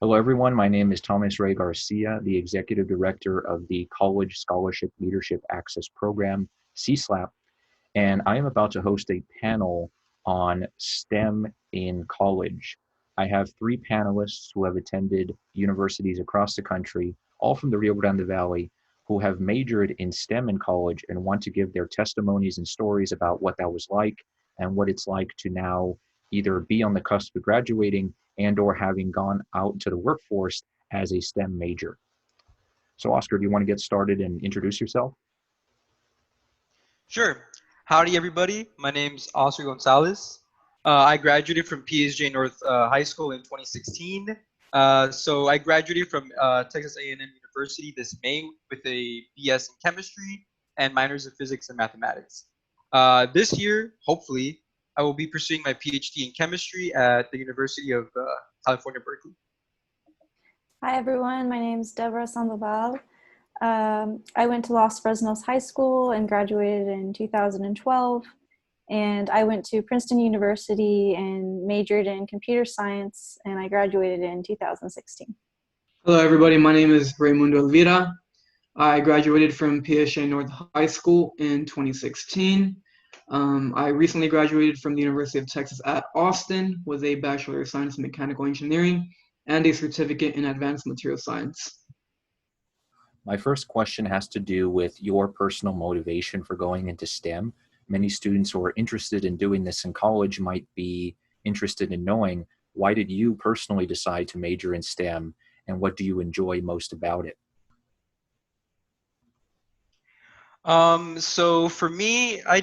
Hello, everyone. My name is Thomas Ray Garcia, the Executive Director of the College Scholarship Leadership Access Program, CSLAP, and I am about to host a panel on STEM in college. I have three panelists who have attended universities across the country, all from the Rio Grande Valley, who have majored in STEM in college and want to give their testimonies and stories about what that was like and what it's like to now either be on the cusp of graduating and or having gone out into the workforce as a STEM major. So Oscar, do you want to get started and introduce yourself? Sure. Howdy, everybody. My name's Oscar Gonzalez. I graduated from PSJ North High School in 2016. So I graduated from Texas A&M University this May with a BS in chemistry and minors in physics and mathematics. This year, hopefully, I will be pursuing my PhD in chemistry at the University of California, Berkeley. Hi, everyone. My name is Deborah Sandoval. I went to Los Fresnos High School and graduated in 2012. And I went to Princeton University and majored in computer science, and I graduated in 2016. Hello, everybody. My name is Raimundo Elvira. I graduated from PSJ North High School in 2016. I recently graduated from the University of Texas at Austin with a Bachelor of Science in Mechanical Engineering and a certificate in Advanced Material Science. My first question has to do with your personal motivation for going into STEM. Many students who are interested in doing this in college might be interested in knowing, why did you personally decide to major in STEM, and what do you enjoy most about it? So for me, I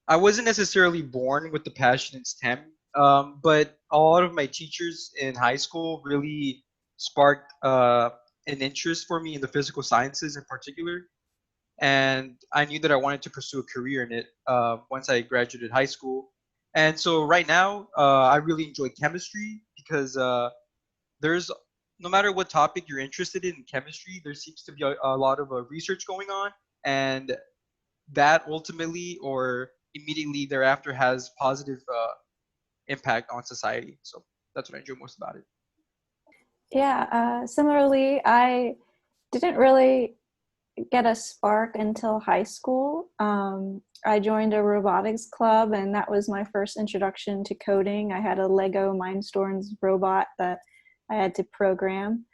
wasn't necessarily born with the passion in STEM, but a lot of my teachers in high school really sparked an interest for me in the physical sciences in particular. And I knew that I wanted to pursue a career in it once I graduated high school. And so right now, I really enjoy chemistry because there's no matter what topic you're interested in chemistry, there seems to be a lot of research going on, and that ultimately or immediately thereafter has positive impact on society. So that's what I enjoy most about it. Yeah, similarly, I didn't really get a spark until high school. I joined a robotics club, and that was my first introduction to coding. I had a Lego Mindstorms robot that I had to program.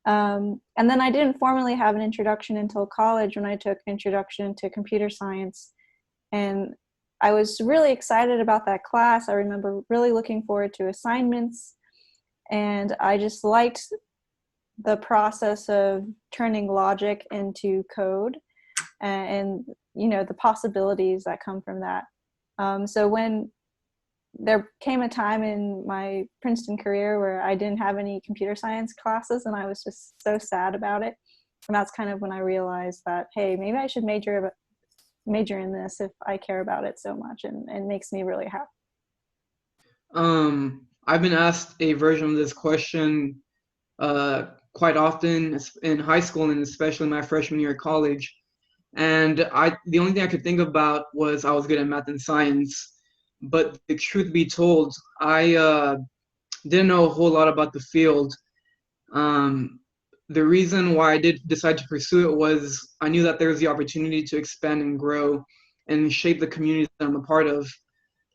And then I didn't formally have an introduction until college when I took Introduction to Computer Science. And I was really excited about that class. I remember really looking forward to assignments. And I just liked the process of turning logic into code and the possibilities that come from that. So when there came a time in my Princeton career where I didn't have any computer science classes, and I was just so sad about it. And that's kind of when I realized that, hey, maybe I should major in this if I care about it so much, and it makes me really happy. I've been asked a version of this question quite often in high school, and especially my freshman year of college. And the only thing I could think about was I was good at math and science. But the truth be told, I didn't know a whole lot about the field. The reason why I did decide to pursue it was I knew that there was the opportunity to expand and grow and shape the community that I'm a part of.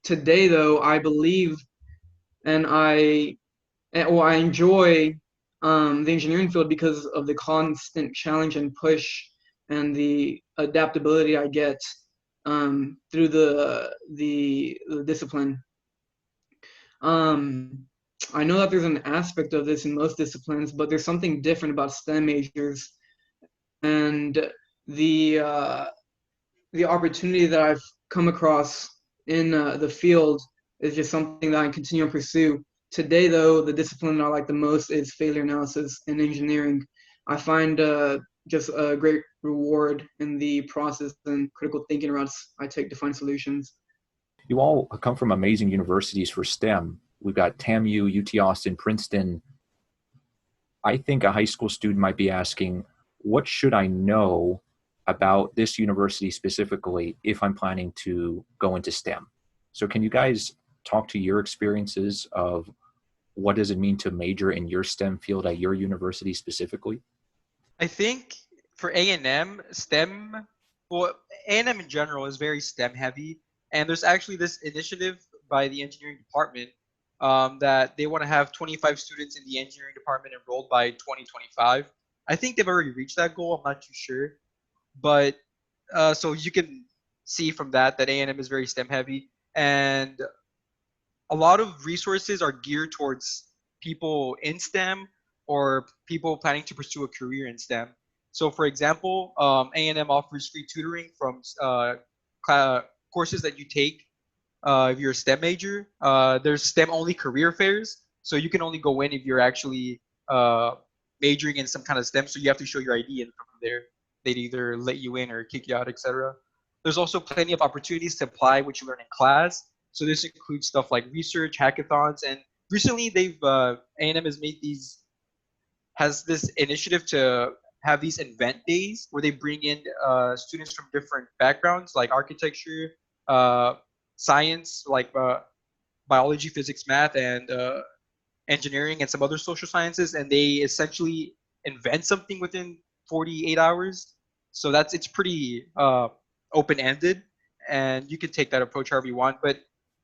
Today, though, I believe and I enjoy the engineering field because of the constant challenge and push and the adaptability I get through the discipline. I know that there's an aspect of this in most disciplines, but there's something different about STEM majors, and the opportunity that I've come across in the field is just something that I continue to pursue. Today, though, the discipline I like the most is failure analysis and engineering. I find just a great reward in the process and critical thinking routes I take to find solutions. You all come from amazing universities for STEM. We've got TAMU, UT Austin, Princeton. I think a high school student might be asking, what should I know about this university specifically if I'm planning to go into STEM? So can you guys talk to your experiences of what does it mean to major in your STEM field at your university specifically? I think for A&M, STEM, well, A&M in general is very STEM heavy, and there's actually this initiative by the engineering department that they want to have 25 students in the engineering department enrolled by 2025. I think they've already reached that goal. I'm not too sure, but so you can see from that A&M is very STEM heavy, and a lot of resources are geared towards people in STEM or people planning to pursue a career in STEM. So, for example, A&M offers free tutoring from courses that you take if you're a STEM major. There's STEM-only career fairs, so you can only go in if you're actually majoring in some kind of STEM. So you have to show your ID, and from there, they'd either let you in or kick you out, etc. There's also plenty of opportunities to apply what you learn in class. So this includes stuff like research, hackathons, and recently they've A&M has this initiative to have these event days where they bring in students from different backgrounds like architecture, uh, science, like biology, physics, math, and engineering, and some other social sciences, and they essentially invent something within 48 hours. So it's pretty open-ended, and you can take that approach however you want. But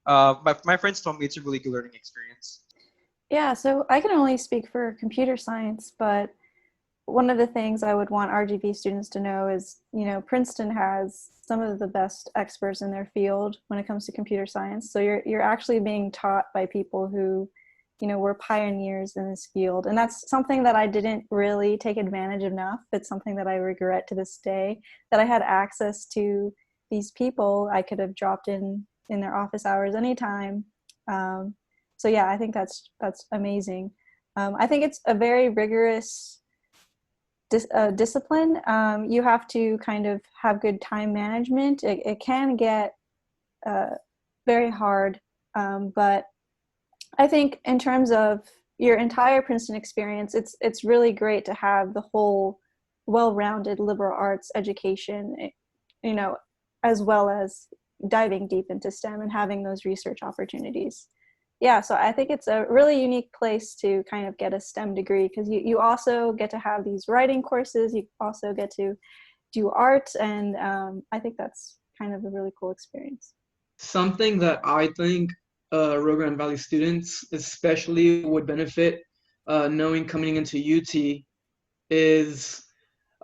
my friends told me it's a really good learning experience. Yeah, so I can only speak for computer science, but one of the things I would want RGV students to know is, Princeton has some of the best experts in their field when it comes to computer science. So you're actually being taught by people who, were pioneers in this field. And that's something that I didn't really take advantage of enough. It's something that I regret to this day, that I had access to these people. I could have dropped in their office hours anytime. So yeah, I think that's amazing. I think it's a very rigorous discipline. You have to kind of have good time management. It can get very hard, but I think in terms of your entire Princeton experience, it's really great to have the whole well-rounded liberal arts education, as well as diving deep into STEM and having those research opportunities. Yeah, so I think it's a really unique place to kind of get a STEM degree, because you also get to have these writing courses, you also get to do art, and I think that's kind of a really cool experience. Something that I think Rio Grande Valley students especially would benefit knowing coming into UT is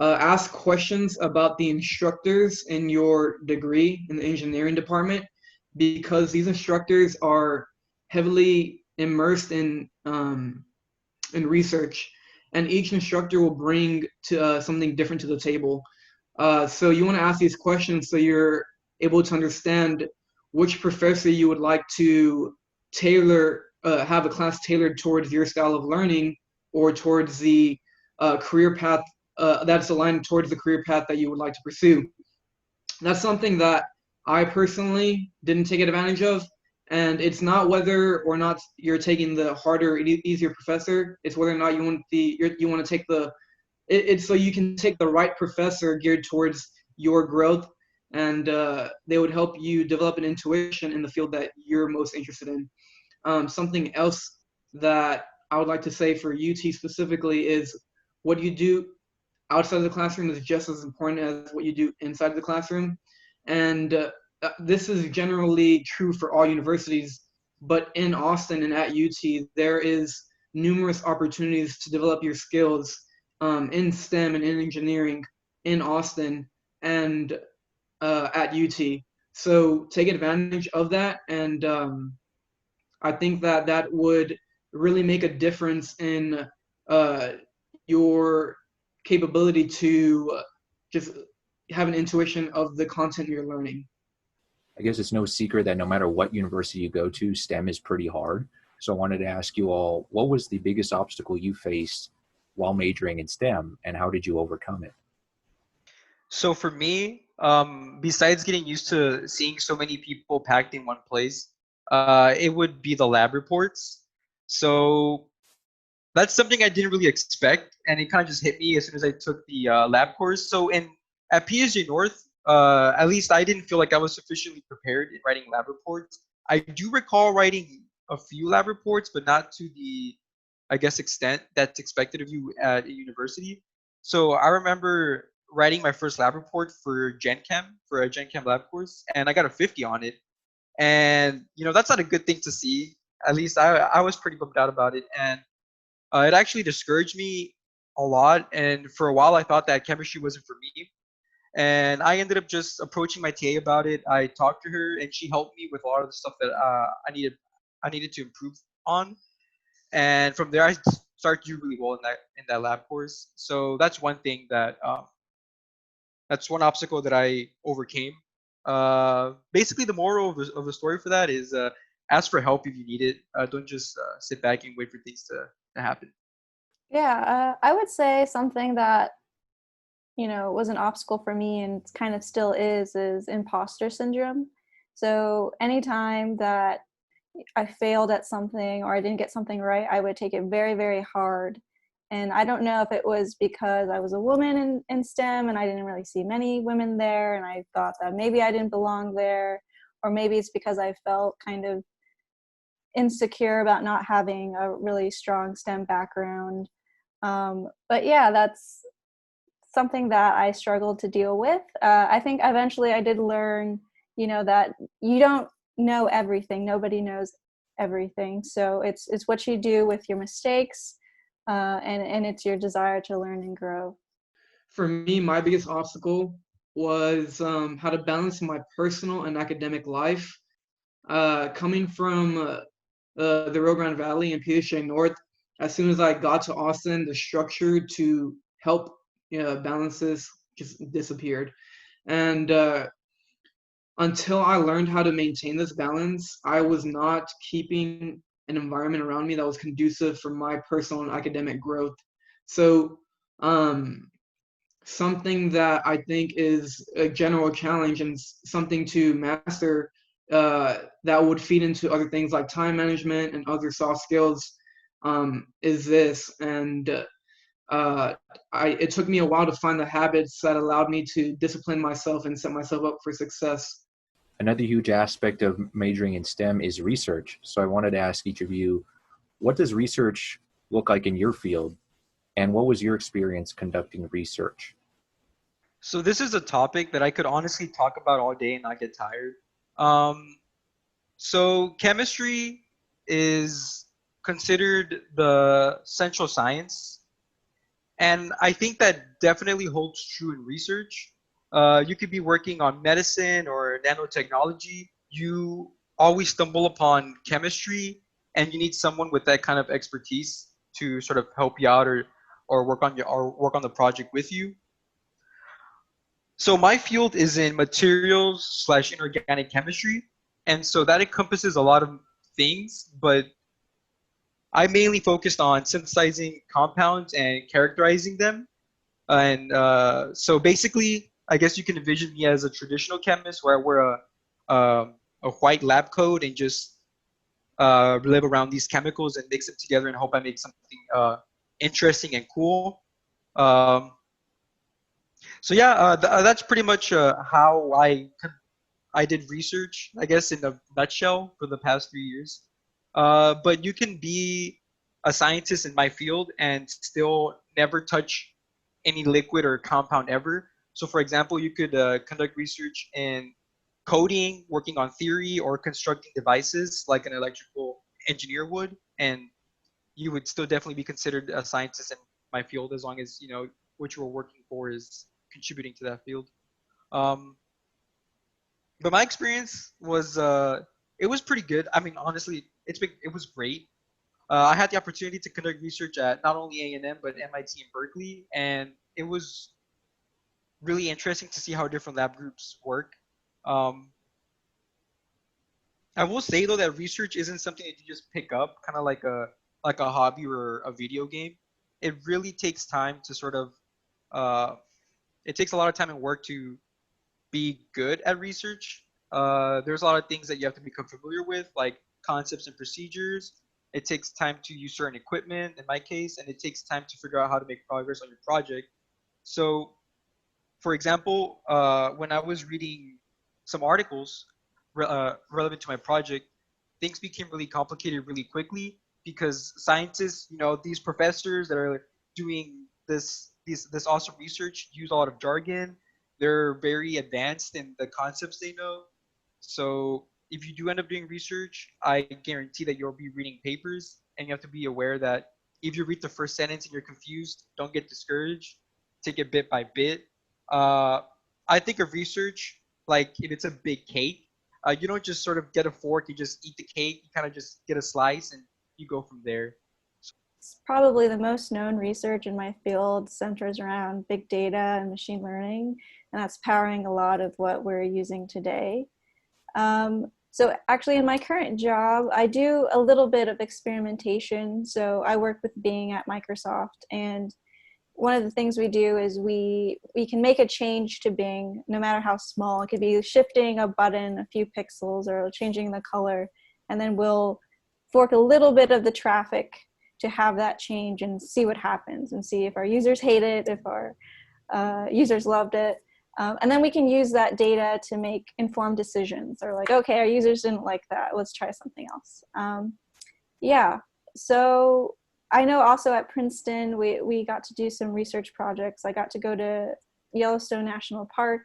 ask questions about the instructors in your degree in the engineering department, because these instructors are heavily immersed in research, and each instructor will bring to something different to the table. So you want to ask these questions so you're able to understand which professor you would like to have a class tailored towards your style of learning, or towards the career path that's aligned towards the career path that you would like to pursue. That's something that I personally didn't take advantage of. And it's not whether or not you're taking the harder or easier professor. It's whether or not you want to take it's so you can take the right professor geared towards your growth, and they would help you develop an intuition in the field that you're most interested in. Something else that I would like to say for UT specifically is what you do outside of the classroom is just as important as what you do inside the classroom. And this is generally true for all universities, but in Austin and at UT, there is numerous opportunities to develop your skills in STEM and in engineering in Austin and at UT. So take advantage of that, and I think that would really make a difference in your capability to just have an intuition of the content you're learning. I guess it's no secret that no matter what university you go to, STEM is pretty hard. So I wanted to ask you all, what was the biggest obstacle you faced while majoring in STEM, and how did you overcome it? So for me, besides getting used to seeing so many people packed in one place, it would be the lab reports. So that's something I didn't really expect, and it kind of just hit me as soon as I took the lab course. So at PSG North, at least I didn't feel like I was sufficiently prepared in writing lab reports. I do recall writing a few lab reports, but not to the, I guess, extent that's expected of you at a university. So I remember writing my first lab report for Gen Chem, for a Gen Chem lab course, and I got a 50 on it. And that's not a good thing to see. At least I was pretty bummed out about it, and it actually discouraged me a lot. And for a while, I thought that chemistry wasn't for me. And I ended up just approaching my TA about it. I talked to her, and she helped me with a lot of the stuff that I needed to improve on. And from there, I started to do really well in that lab course. So that's one thing that's one obstacle that I overcame. Basically, the moral of the story for that is ask for help if you need it. Don't just sit back and wait for things to happen. Yeah, I would say something that was an obstacle for me and kind of still is imposter syndrome. So anytime that I failed at something or I didn't get something right, I would take it very, very hard. And I don't know if it was because I was a woman in STEM and I didn't really see many women there, and I thought that maybe I didn't belong there, or maybe it's because I felt kind of insecure about not having a really strong STEM background. But yeah, that's something that I struggled to deal with. I think eventually I did learn, that you don't know everything. Nobody knows everything. So it's what you do with your mistakes, and it's your desire to learn and grow. For me, my biggest obstacle was how to balance my personal and academic life. Coming from the Rio Grande Valley and PHA North, as soon as I got to Austin, the structure to help balance this just disappeared. And until I learned how to maintain this balance, I was not keeping an environment around me that was conducive for my personal and academic growth. So, something that I think is a general challenge and something to master that would feed into other things like time management and other soft skills is this. And it took me a while to find the habits that allowed me to discipline myself and set myself up for success. Another huge aspect of majoring in STEM is research. So I wanted to ask each of you, what does research look like in your field? And what was your experience conducting research? So this is a topic that I could honestly talk about all day and not get tired. Um, so chemistry is considered the central science, and I think that definitely holds true in research. You could be working on medicine or nanotechnology. You always stumble upon chemistry, and you need someone with that kind of expertise to sort of help you out or work on the project with you. So my field is in materials slash inorganic chemistry, and so that encompasses a lot of things, but I mainly focused on synthesizing compounds and characterizing them. And so basically, I guess you can envision me as a traditional chemist where I wear a white lab coat and just live around these chemicals and mix them together and hope I make something interesting and cool. Um, so yeah, that's pretty much how I did research, I guess, in a nutshell for the past 3 years. But you can be a scientist in my field and still never touch any liquid or compound ever. So, for example, you could conduct research in coding, working on theory, or constructing devices like an electrical engineer would, and you would still definitely be considered a scientist in my field as long as what you were working for is contributing to that field. Um, but my experience was it was pretty good. I mean, honestly, it was great. I had the opportunity to conduct research at not only A&M but MIT and Berkeley, and it was really interesting to see how different lab groups work. Um, I will say though that research isn't something that you just pick up, kind of like a hobby or a video game. It really takes time to sort of uh, it takes a lot of time and work to be good at research. There's a lot of things that you have to become familiar with, like concepts and procedures. It takes time to use certain equipment, in my case, and it takes time to figure out how to make progress on your project. So, for example, when I was reading some articles relevant to my project, things became really complicated really quickly because scientists, these professors that are doing this awesome research use a lot of jargon. They're very advanced in the concepts they know. So if you do end up doing research, I guarantee that you'll be reading papers, and you have to be aware that if you read the first sentence and you're confused, don't get discouraged. Take it bit by bit. Uh, I think of research like if it's a big cake. You don't just sort of get a fork, you just eat the cake. You kind of just get a slice and you go from there. It's probably the most known research in my field centers around big data and machine learning, and that's powering a lot of what we're using today. So actually in my current job, I do a little bit of experimentation. So I work with Bing at Microsoft, and one of the things we do is we can make a change to Bing, no matter how small. It could be shifting a button a few pixels or changing the color, and then we'll fork a little bit of the traffic to have that change and see what happens and see if our users hate it, if our users loved it. And then we can use that data to make informed decisions, or like, okay, our users didn't like that, let's try something else. Yeah, so I know also at Princeton, we got to do some research projects. I got to go to Yellowstone National Park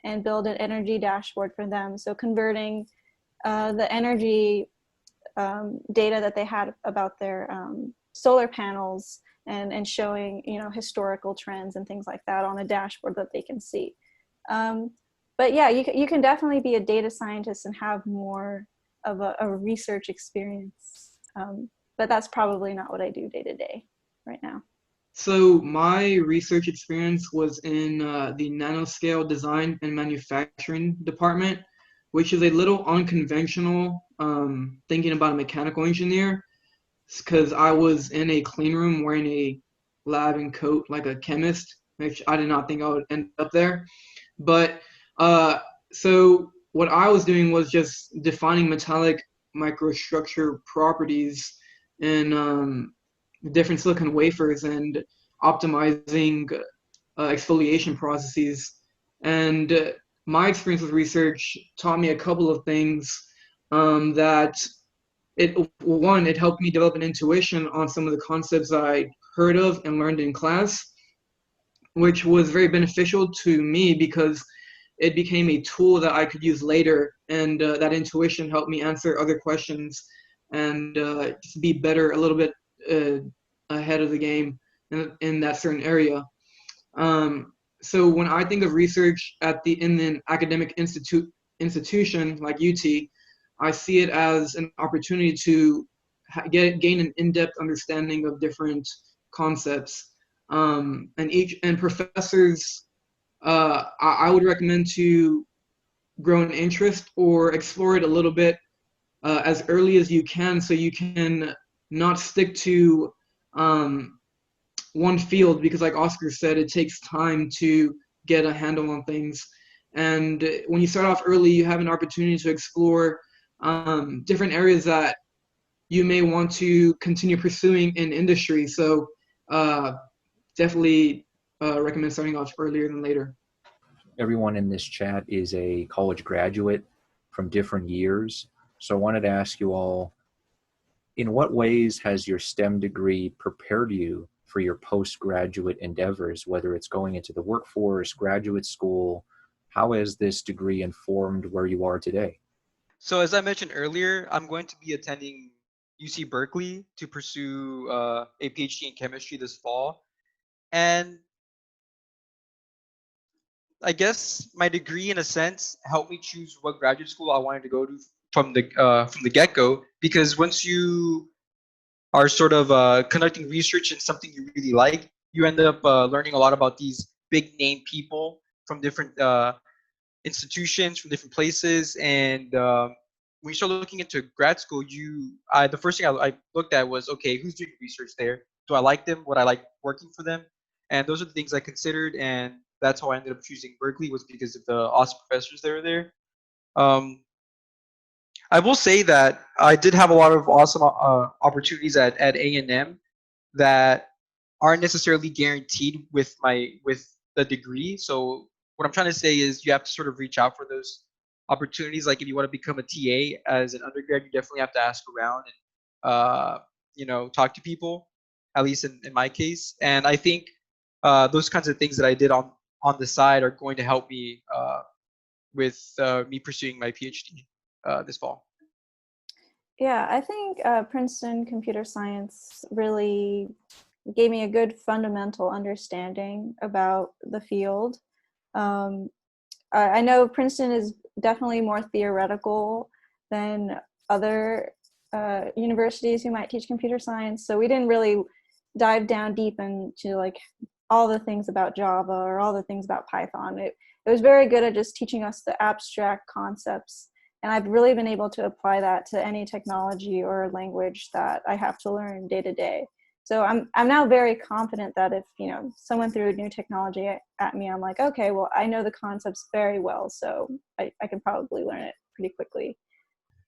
and build an energy dashboard for them. So converting the energy data that they had about their solar panels and showing, historical trends and things like that on a dashboard that they can see. But yeah, you can definitely be a data scientist and have more of a research experience. But that's probably not what I do day to day right now. So my research experience was in the nanoscale design and manufacturing department, which is a little unconventional thinking about a mechanical engineer, because I was in a clean room wearing a lab and coat like a chemist, which I did not think I would end up there. But so what I was doing was just defining metallic microstructure properties in different silicon wafers and optimizing exfoliation processes. And my experience with research taught me a couple of things that it helped me develop an intuition on some of the concepts I heard of and learned in class, which was very beneficial to me because it became a tool that I could use later, and that intuition helped me answer other questions and just be better a little bit ahead of the game in that certain area. So when I think of research in an academic institution like UT, I see it as an opportunity to gain an in-depth understanding of different concepts. And professors, I would recommend to grow an interest or explore it a little bit as early as you can, so you can not stick to one field, because like Oscar said, it takes time to get a handle on things. And when you start off early, you have an opportunity to explore different areas that you may want to continue pursuing in industry. So definitely recommend starting off earlier than later. Everyone in this chat is a college graduate from different years. So I wanted to ask you all, in what ways has your STEM degree prepared you for your postgraduate endeavors, whether it's going into the workforce, graduate school? How has this degree informed where you are today? So as I mentioned earlier, I'm going to be attending UC Berkeley to pursue a PhD in chemistry this fall. And I guess my degree, in a sense, helped me choose what graduate school I wanted to go to from the get-go. Because once you are sort of conducting research in something you really like, you end up learning a lot about these big name people from different institutions, from different places. And when you start looking into grad school, the first thing I looked at was, okay, who's doing research there? Do I like them? Would I like working for them? And those are the things I considered, and that's how I ended up choosing Berkeley, was because of the awesome professors that are there. I will say that I did have a lot of awesome opportunities at A&M that aren't necessarily guaranteed with the degree. So what I'm trying to say is you have to sort of reach out for those opportunities. Like if you want to become a TA as an undergrad, you definitely have to ask around and talk to people. At least in my case, and I think those kinds of things that I did on the side are going to help me with me pursuing my PhD this fall. Yeah, I think Princeton computer science really gave me a good fundamental understanding about the field. Um, I know Princeton is definitely more theoretical than other universities who might teach computer science. So we didn't really dive down deep into like all the things about Java or all the things about Python. It was very good at just teaching us the abstract concepts. And I've really been able to apply that to any technology or language that I have to learn day to day. So I'm now very confident that if someone threw a new technology at me, I'm like, okay, well, I know the concepts very well, so I can probably learn it pretty quickly.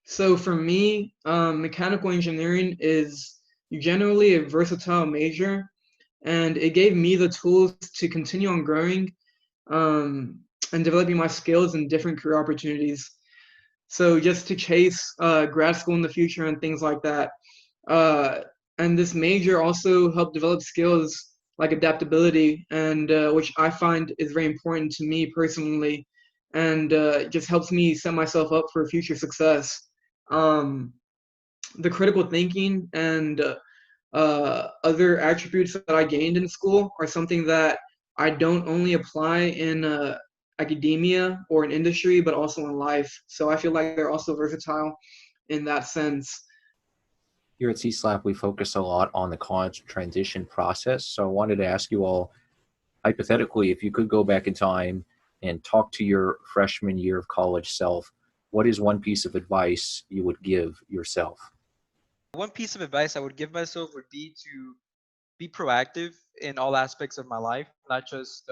So for me, mechanical engineering is generally a versatile major, and it gave me the tools to continue on growing and developing my skills in different career opportunities. So just to chase grad school in the future and things like that. Uh, and this major also helped develop skills like adaptability, and which I find is very important to me personally, and just helps me set myself up for future success. Um, the critical thinking and other attributes that I gained in school are something that I don't only apply in academia or in industry, but also in life. So I feel like they're also versatile in that sense. Here at CSLAP, we focus a lot on the college transition process. So I wanted to ask you all, hypothetically, if you could go back in time and talk to your freshman year of college self, what is one piece of advice you would give yourself? One piece of advice I would give myself would be to be proactive in all aspects of my life, not just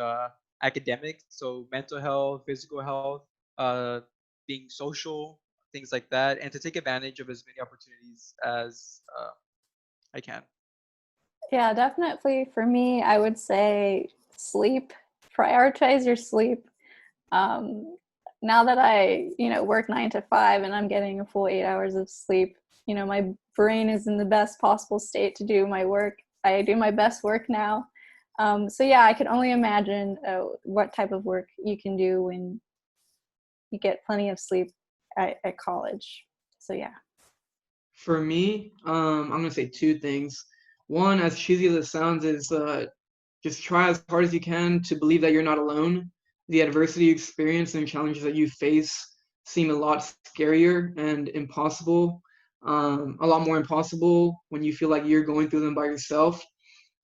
academics. So mental health, physical health, uh, being social, things like that, and to take advantage of as many opportunities as I can. Yeah, definitely for me, I would say sleep. Prioritize your sleep. Um, Now that I, work 9 to 5 and I'm getting a full 8 hours of sleep, my brain is in the best possible state to do my work. I do my best work now. So yeah, I can only imagine what type of work you can do when you get plenty of sleep at college. So yeah. For me, I'm gonna say two things. One, as cheesy as it sounds, is just try as hard as you can to believe that you're not alone. The adversity you experience and challenges that you face seem a lot scarier and impossible, a lot more impossible when you feel like you're going through them by yourself.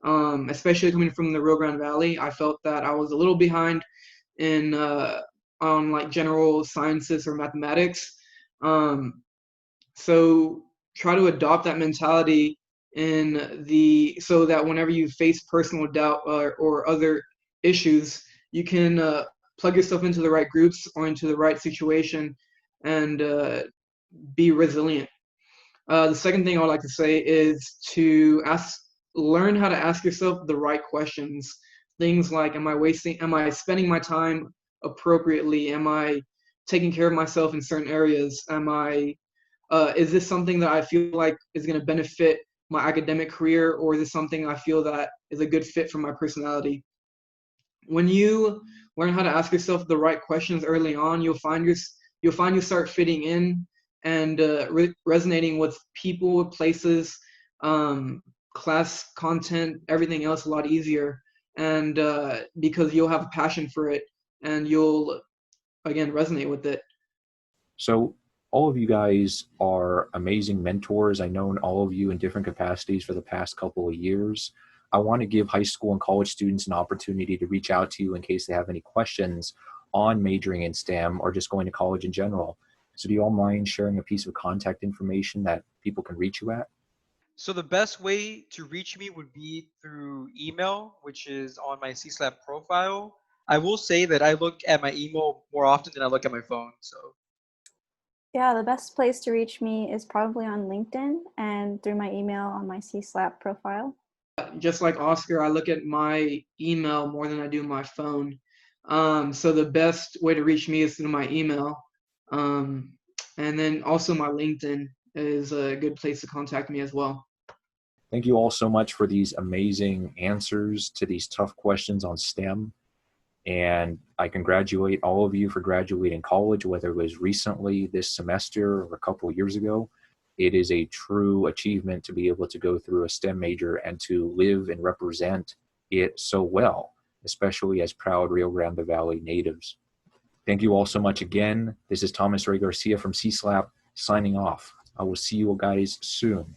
Especially coming from the Rio Grande Valley, I felt that I was a little behind in on like general sciences or mathematics. Um, so try to adopt that mentality in the so that whenever you face personal doubt or other issues, you can plug yourself into the right groups or into the right situation and be resilient. The second thing I would like to say is to learn how to ask yourself the right questions. Things like, am I spending my time appropriately? Am I taking care of myself in certain areas? Is this something that I feel like is going to benefit my academic career, or is this something I feel that is a good fit for my personality? When you learn how to ask yourself the right questions early on, you'll find you start fitting in and resonating with people, places, um, class content, everything else a lot easier, and because you'll have a passion for it and you'll again resonate with it. So all of you guys are amazing mentors. I've known all of you in different capacities for the past couple of years. I want to give high school and college students an opportunity to reach out to you in case they have any questions on majoring in STEM or just going to college in general. So do you all mind sharing a piece of contact information that people can reach you at? So the best way to reach me would be through email, which is on my CSLAB profile. I will say that I look at my email more often than I look at my phone. So Yeah, the best place to reach me is probably on LinkedIn and through my email on my CSLAP profile. Just like Oscar, I look at my email more than I do my phone. So the best way to reach me is through my email. Um, and then also my LinkedIn is a good place to contact me as well. Thank you all so much for these amazing answers to these tough questions on STEM. And I congratulate all of you for graduating college, whether it was recently this semester or a couple of years ago. It is a true achievement to be able to go through a STEM major and to live and represent it so well, especially as proud Rio Grande Valley natives. Thank you all so much again. This is Thomas Ray Garcia from CSLAP signing off. I will see you guys soon.